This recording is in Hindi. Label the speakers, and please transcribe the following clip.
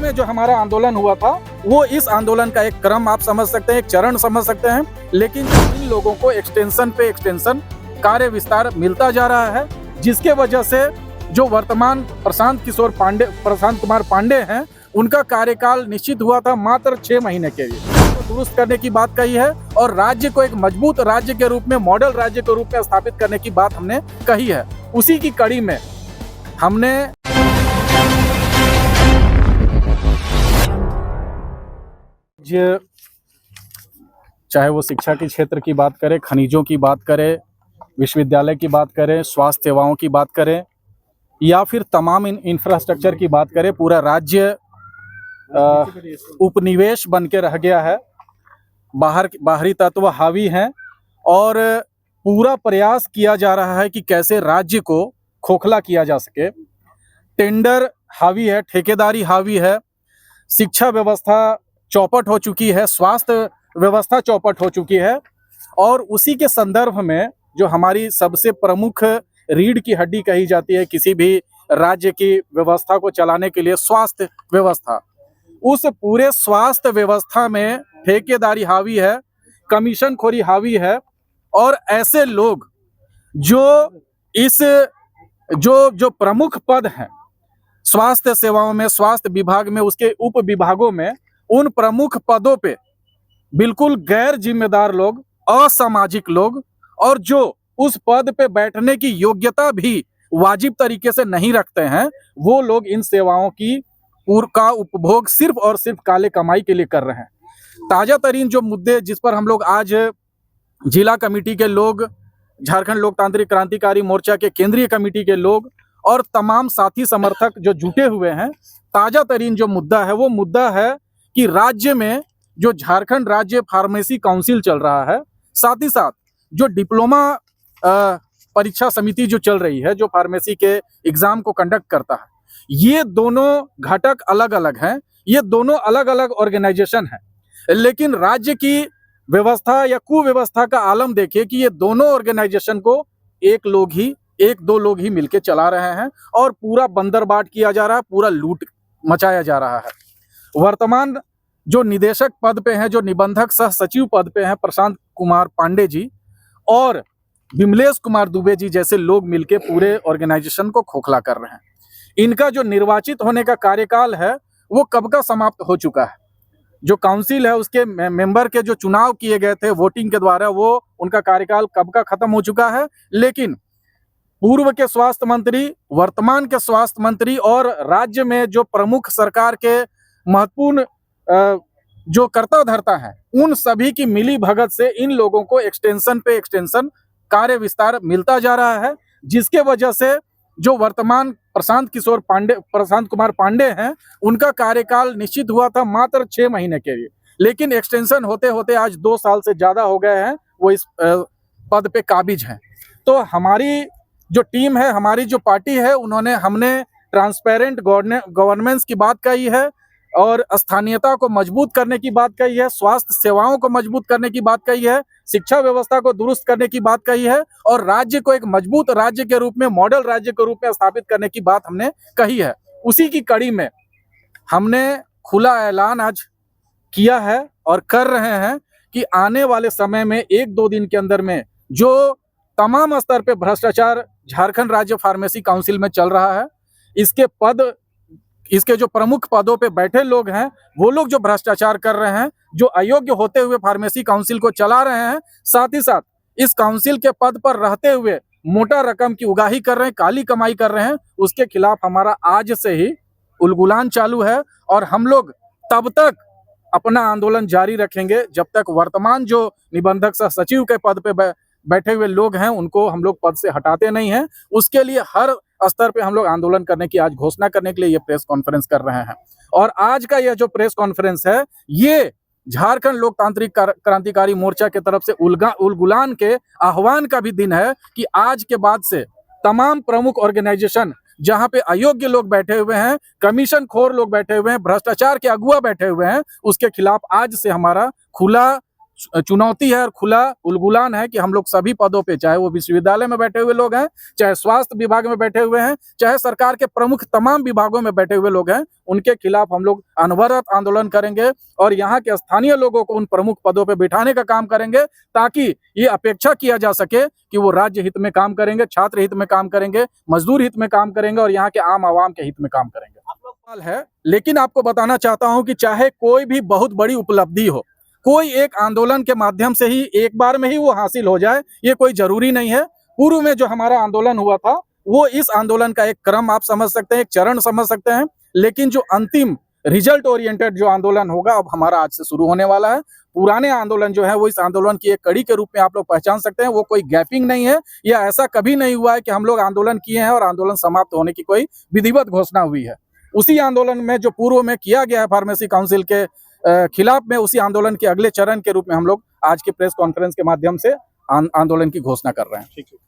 Speaker 1: में जो हमारा आंदोलन हुआ था वो इस आंदोलन का एक क्रम आप समझ सकते हैं, एक चरण समझ सकते हैं। लेकिन इन लोगों को एक्सटेंशन पे एक्सटेंशन कार्य विस्तार मिलता जा रहा है, जिसके वजह से जो वर्तमान प्रशांत कुमार पांडे हैं, उनका कार्यकाल निश्चित हुआ था मात्र 6 महीने के लिए। तो दुरुस्त करने की बात कही है और राज्य को एक मजबूत राज्य के रूप में, मॉडल राज्य के रूप में स्थापित करने की बात हमने कही है। उसी की कड़ी में हमने चाहे वो शिक्षा के क्षेत्र की बात करें, खनिजों की बात करें, विश्वविद्यालय की बात करें, स्वास्थ्य सेवाओं की बात करें या फिर तमाम इंफ्रास्ट्रक्चर की बात करें, पूरा राज्य उपनिवेश बन के रह गया है। बाहरी तत्व हावी हैं और पूरा प्रयास किया जा रहा है कि कैसे राज्य को खोखला किया जा सके। टेंडर हावी है, ठेकेदारी हावी है, शिक्षा व्यवस्था चौपट हो चुकी है, स्वास्थ्य व्यवस्था चौपट हो चुकी है। और उसी के संदर्भ में जो हमारी सबसे प्रमुख रीढ़ की हड्डी कही जाती है किसी भी राज्य की व्यवस्था को चलाने के लिए, स्वास्थ्य व्यवस्था, उस पूरे स्वास्थ्य व्यवस्था में ठेकेदारी हावी है, कमीशन खोरी हावी है। और ऐसे लोग जो इस जो प्रमुख पद हैं स्वास्थ्य सेवाओं में, स्वास्थ्य विभाग में, उसके उप विभागों में, उन प्रमुख पदों पे बिल्कुल गैर जिम्मेदार लोग, असामाजिक लोग और जो उस पद पे बैठने की योग्यता भी वाजिब तरीके से नहीं रखते हैं, वो लोग इन सेवाओं का उपभोग सिर्फ और सिर्फ काले कमाई के लिए कर रहे हैं। ताजा तरीन जो मुद्दे जिस पर हम लोग आज जिला कमेटी के लोग, झारखंड लोकतांत्रिक क्रांतिकारी मोर्चा के केंद्रीय कमेटी के लोग और तमाम साथी समर्थक जो जुटे हुए हैं, ताजा तरीन जो मुद्दा है वो मुद्दा है कि राज्य में जो झारखंड राज्य फार्मेसी काउंसिल चल रहा है, साथ ही साथ जो डिप्लोमा परीक्षा समिति जो चल रही है, जो फार्मेसी के एग्जाम को कंडक्ट करता है, ये दोनों घटक अलग अलग हैं, ये दोनों अलग अलग ऑर्गेनाइजेशन हैं। लेकिन राज्य की व्यवस्था या कुव्यवस्था का आलम देखिए कि ये दोनों ऑर्गेनाइजेशन को एक दो लोग ही मिलके चला रहे हैं और पूरा बंदरबाट किया जा रहा है, पूरा लूट मचाया जा रहा है। वर्तमान जो निदेशक पद पे हैं, जो निबंधक सह सचिव पद पे हैं, प्रशांत कुमार पांडे जी और विमलेश कुमार दुबे जी जैसे लोग मिलके पूरे ऑर्गेनाइजेशन को खोखला कर रहे हैं। इनका जो निर्वाचित होने का कार्यकाल है वो कब का समाप्त हो चुका है। जो काउंसिल है उसके मेंबर के जो चुनाव किए गए थे वोटिंग के द्वारा, वो उनका कार्यकाल कब का खत्म हो चुका है। लेकिन पूर्व के स्वास्थ्य मंत्री, वर्तमान के स्वास्थ्य मंत्री और राज्य में जो प्रमुख सरकार के महत्वपूर्ण जो कर्ता धर्ता है, उन सभी की मिली भगत से इन लोगों को एक्सटेंशन पे एक्सटेंशन कार्य विस्तार मिलता जा रहा है, जिसके वजह से जो वर्तमान प्रशांत कुमार पांडे हैं, उनका कार्यकाल निश्चित हुआ था मात्र 6 महीने के लिए। लेकिन एक्सटेंशन होते होते आज 2 साल से ज्यादा हो गए हैं, वो इस पद पे काबिज हैं। तो हमारी जो टीम है, हमारी जो पार्टी है, हमने ट्रांसपेरेंट गवर्नेंस की बात कही है और स्थानीयता को मजबूत करने की बात कही है, स्वास्थ्य सेवाओं को मजबूत करने की बात कही है, शिक्षा व्यवस्था को दुरुस्त करने की बात कही है और राज्य को एक मजबूत राज्य के रूप में, मॉडल राज्य के रूप में स्थापित करने की बात हमने कही है। उसी की कड़ी में हमने खुला ऐलान आज किया है और कर रहे हैं कि आने वाले समय में 1-2 दिन के अंदर में जो तमाम स्तर पे भ्रष्टाचार झारखंड राज्य फार्मेसी काउंसिल में चल रहा है, इसके जो प्रमुख पदों पे बैठे लोग हैं, वो लोग जो भ्रष्टाचार कर रहे हैं, जो अयोग्य होते हुए फार्मेसी काउंसिल को चला रहे हैं, साथ ही साथ इस काउंसिल के पद पर रहते हुए मोटा रकम की उगाही कर रहे हैं, काली कमाई कर रहे हैं, उसके खिलाफ हमारा आज से ही उलगुलान चालू है। और हम लोग तब तक अपना आंदोलन जारी रखेंगे जब तक वर्तमान जो निबंधक सह सचिव के पद पे बैठे हुए लोग हैं उनको हम लोग पद से हटाते नहीं हैं। उसके लिए हर स्तर पे हम लोग आंदोलन करने की आज घोषणा करने के लिए ये प्रेस कॉन्फ्रेंस कर रहे हैं। और आज का यह जो प्रेस कॉन्फ्रेंस है, ये झारखंड लोकतांत्रिक क्रांतिकारी मोर्चा की तरफ से उलगुलान के आह्वान का भी दिन है कि आज के बाद से तमाम प्रमुख ऑर्गेनाइजेशन जहां पे अयोग्य लोग बैठे हुए हैं, कमीशन खोर लोग बैठे हुए हैं, भ्रष्टाचार के अगुआ बैठे हुए हैं, उसके खिलाफ आज से हमारा खुला चुनौती है और खुला उलगुलान है कि हम लोग सभी पदों पे, चाहे वो विश्वविद्यालय में बैठे हुए लोग हैं, चाहे स्वास्थ्य विभाग में बैठे हुए हैं, चाहे सरकार के प्रमुख तमाम विभागों में बैठे हुए लोग हैं, उनके खिलाफ हम लोग अनवरत आंदोलन करेंगे और यहाँ के स्थानीय लोगों को उन प्रमुख पदों पे बिठाने का काम करेंगे, ताकि ये अपेक्षा किया जा सके कि वो राज्य हित में काम करेंगे, छात्र हित में काम करेंगे, मजदूर हित में काम करेंगे और यहाँ के आम आवाम के हित में काम करेंगे। है, लेकिन आपको बताना चाहता हूं कि चाहे कोई भी बहुत बड़ी उपलब्धि हो, कोई एक आंदोलन के माध्यम से ही एक बार में ही वो हासिल हो जाए, ये कोई जरूरी नहीं है। पूर्व में जो हमारा आंदोलन हुआ था वो इस आंदोलन का एक क्रम आप समझ सकते हैं, एक चरण समझ सकते हैं, लेकिन जो अंतिम रिजल्ट ओरिएंटेड जो आंदोलन होगा अब हमारा आज से शुरू होने वाला है। पुराने आंदोलन जो है वो इस आंदोलन की एक कड़ी के रूप में आप लोग पहचान सकते हैं। वो कोई गैपिंग नहीं है, या ऐसा कभी नहीं हुआ है कि हम लोग आंदोलन किए हैं और आंदोलन समाप्त होने की कोई विधिवत घोषणा हुई है। उसी आंदोलन में जो पूर्व में किया गया है फार्मेसी काउंसिल के खिलाफ में, उसी आंदोलन के अगले चरण के रूप में हम लोग आज के प्रेस कॉन्फ्रेंस के माध्यम से आंदोलन की घोषणा कर रहे हैं। ठीक है।